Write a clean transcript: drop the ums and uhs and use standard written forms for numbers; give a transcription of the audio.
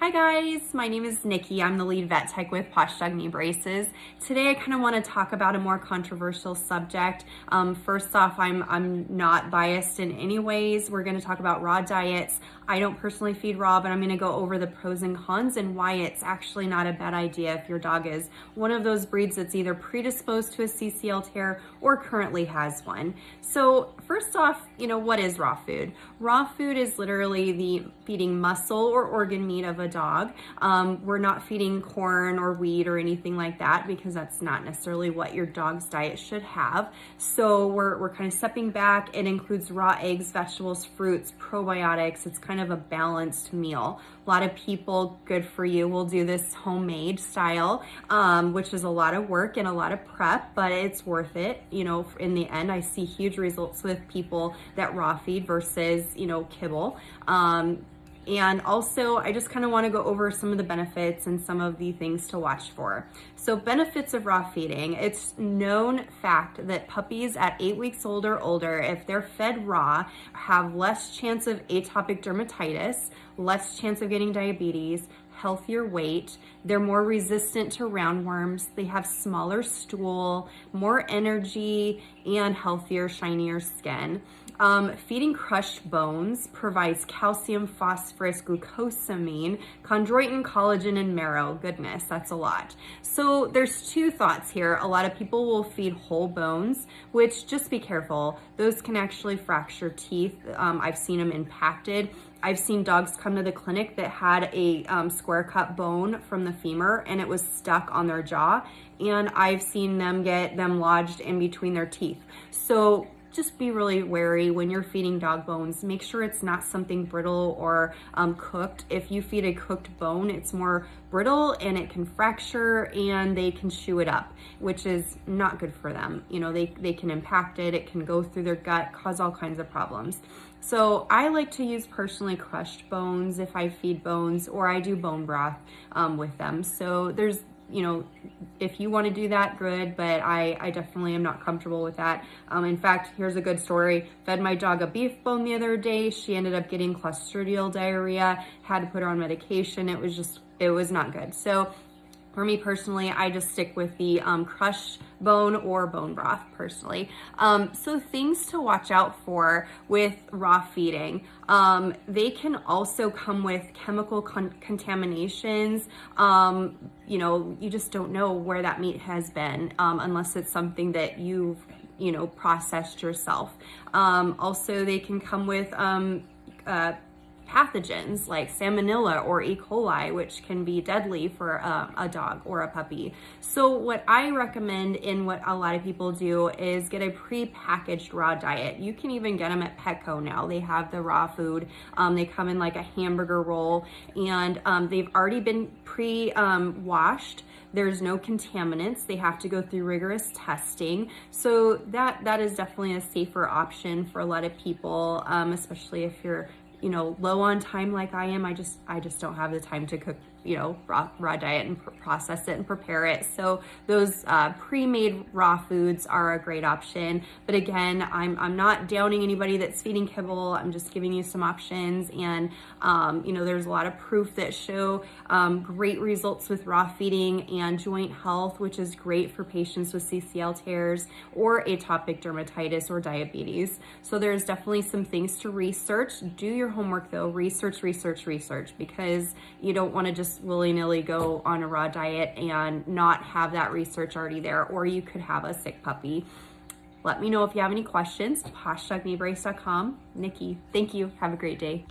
Hi guys, my name is Nikki. I'm the lead vet tech with Posh Dog Knee Braces. Today I kind of want to talk about a more controversial subject. First off, I'm not biased in any ways. We're going to talk about raw diets. I don't personally feed raw, but I'm going to go over the pros and cons and why it's actually not a bad idea if your dog is one of those breeds that's either predisposed to a CCL tear or currently has one. So first off, what is raw food? Raw food is literally the feeding muscle or organ meat of a dog. We're not feeding corn or wheat or anything like that because that's not necessarily what your dog's diet should have. So we're kind of stepping back. It includes raw eggs, vegetables, fruits, probiotics. It's kind of a balanced meal. A lot of people, good for you, will do this homemade style, which is a lot of work and a lot of prep, but it's worth it. In the end, I see huge results with people that raw feed versus, kibble. And also, I just kind of want to go over some of the benefits and some of the things to watch for. So benefits of raw feeding. It's known fact that puppies at 8 weeks old or older, if they're fed raw, have less chance of atopic dermatitis, less chance of getting diabetes, healthier weight, they're more resistant to roundworms, they have smaller stool, more energy, and healthier, shinier skin. Feeding crushed bones provides calcium, phosphorus, glucosamine, chondroitin, collagen, and marrow. Goodness, that's a lot. So there's two thoughts here. A lot of people will feed whole bones, which just be careful. Those can actually fracture teeth. I've seen them impacted. I've seen dogs come to the clinic that had a square cut bone from the femur and it was stuck on their jaw. And I've seen them get them lodged in between their teeth. So just be really wary when you're feeding dog bones. Make sure it's not something brittle or cooked. If you feed a cooked bone, it's more brittle and it can fracture and they can chew it up, which is not good for them. They can impact it. It can go through their gut, cause all kinds of problems. So I like to use personally crushed bones if I feed bones, or I do bone broth with them. So there's if you want to do that, good, but I definitely am not comfortable with that. In fact, here's a good story. Fed my dog a beef bone the other day. She ended up getting clostridial diarrhea, had to put her on medication. It was not good. So for me personally, I just stick with the crushed bone or bone broth personally. So things to watch out for with raw feeding. They can also come with chemical contaminations. You just don't know where that meat has been unless it's something that you've, processed yourself. Also, they can come with pathogens like salmonella or E. coli, which can be deadly for a dog or a puppy. So what I recommend and what a lot of people do is get a pre-packaged raw diet. You can even get them at Petco now. They have the raw food. They come in like a hamburger roll and they've already been pre-washed. There's no contaminants. They have to go through rigorous testing. So that is definitely a safer option for a lot of people, especially if you're low on time like I am. I just don't have the time to cook, raw diet and process it and prepare it. So those pre-made raw foods are a great option. But again, I'm not downing anybody that's feeding kibble. I'm just giving you some options. And, there's a lot of proof that show great results with raw feeding and joint health, which is great for patients with CCL tears or atopic dermatitis or diabetes. So there's definitely some things to research. Do your homework though. Research, because you don't want to just willy-nilly go on a raw diet and not have that research already there, or you could have a sick puppy. Let me know if you have any questions. PoshDogKneeBrace.com. Nikki, thank you. Have a great day.